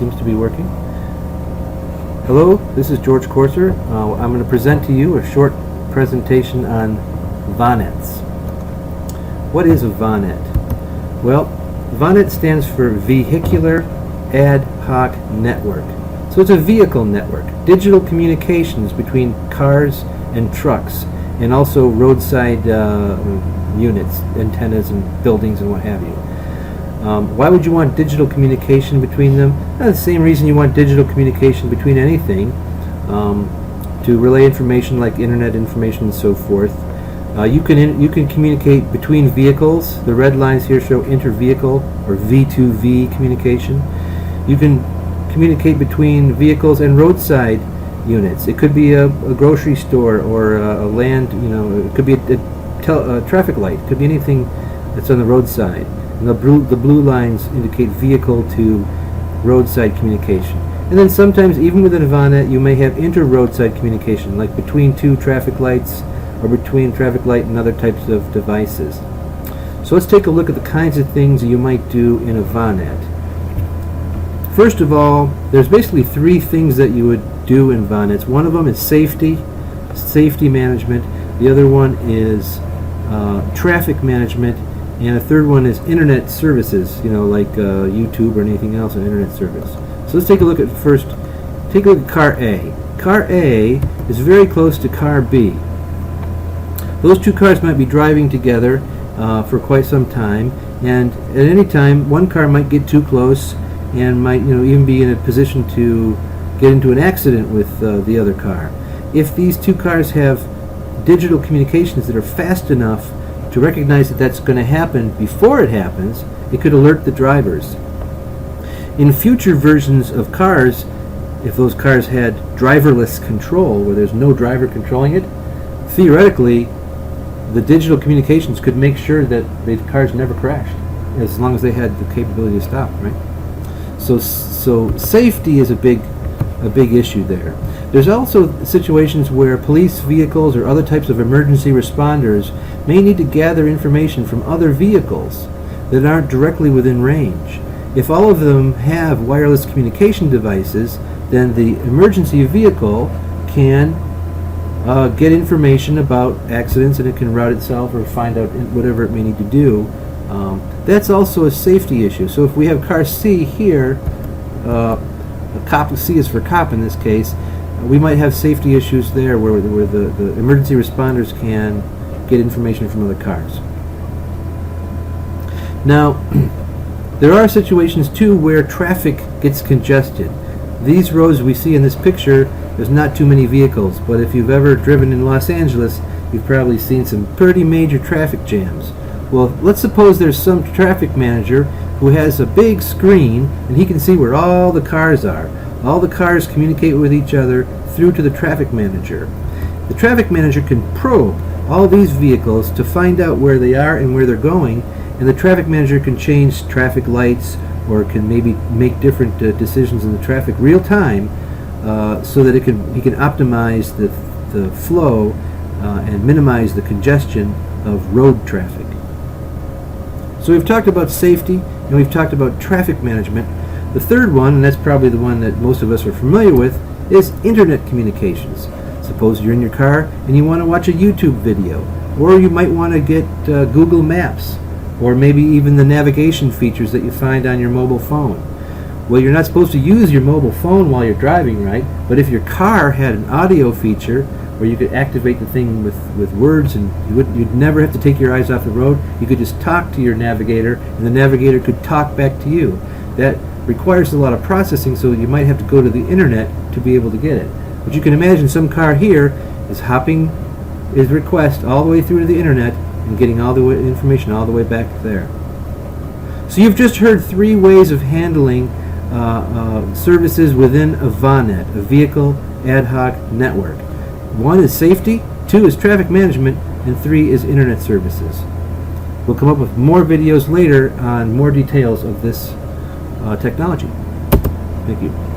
seems to be working. Hello, this is George Corser. I'm going to present to you a short presentation on VONETs. What is a VONET? Well, VONET stands for Vehicular Ad Hoc Network. So it's a vehicle network, digital communications between cars and trucks, and also roadside units, antennas and buildings and what have you. Why would you want digital communication between them? The same reason you want digital communication between anything, to relay information like internet information and so forth. You can communicate between vehicles. The red lines here show inter-vehicle or V2V communication. You can communicate between vehicles and roadside units. It could be a grocery store or a land, it could be a traffic light. It could be anything that's on the roadside. And the blue lines indicate vehicle to roadside communication. And then sometimes, even within a VONET, you may have inter-roadside communication, like between two traffic lights or between traffic light and other types of devices. So let's take a look at the kinds of things you might do in a VONET. First of all, there's basically three things that you would do in VONETs. One of them is safety management. The other one is traffic management. And a third one is internet services, like YouTube or anything else, an internet service. So let's take a look at car A. Car A is very close to car B. Those two cars might be driving together for quite some time, and at any time one car might get too close and might even be in a position to get into an accident with the other car. If these two cars have digital communications that are fast enough to recognize that that's going to happen before it happens, it could alert the drivers. In future versions of cars, if those cars had driverless control, where there's no driver controlling it, theoretically the digital communications could make sure that the cars never crashed, as long as they had the capability to stop, right? So safety is a big issue there. There's also situations where police vehicles or other types of emergency responders may need to gather information from other vehicles that aren't directly within range. If all of them have wireless communication devices, then the emergency vehicle can get information about accidents, and it can route itself or find out whatever it may need to do. That's also a safety issue. So if we have car C here, C is for cop in this case, we might have safety issues there where the emergency responders can get information from other cars. Now, there are situations too where traffic gets congested. These roads we see in this picture, there's not too many vehicles, but if you've ever driven in Los Angeles, you've probably seen some pretty major traffic jams. Well, let's suppose there's some traffic manager who has a big screen and he can see where all the cars are. All the cars communicate with each other through to the traffic manager. The traffic manager can probe all these vehicles to find out where they are and where they're going, and the traffic manager can change traffic lights or can maybe make different decisions in the traffic real time, so that he can optimize the flow and minimize the congestion of road traffic. So we've talked about safety and we've talked about traffic management. The third one, and that's probably the one that most of us are familiar with, is internet communications. Suppose you're in your car and you want to watch a YouTube video, or you might want to get Google Maps, or maybe even the navigation features that you find on your mobile phone. Well, you're not supposed to use your mobile phone while you're driving, right? But if your car had an audio feature where you could activate the thing with words, and you'd never have to take your eyes off the road, you could just talk to your navigator and the navigator could talk back to you. That requires a lot of processing, so you might have to go to the internet to be able to get it. But you can imagine some car here is hopping his request all the way through to the internet and getting all the information all the way back there. So you've just heard three ways of handling services within a VONET, a vehicle ad hoc network. One is safety, two is traffic management, and three is internet services. We'll come up with more videos later on more details of this technology. Thank you.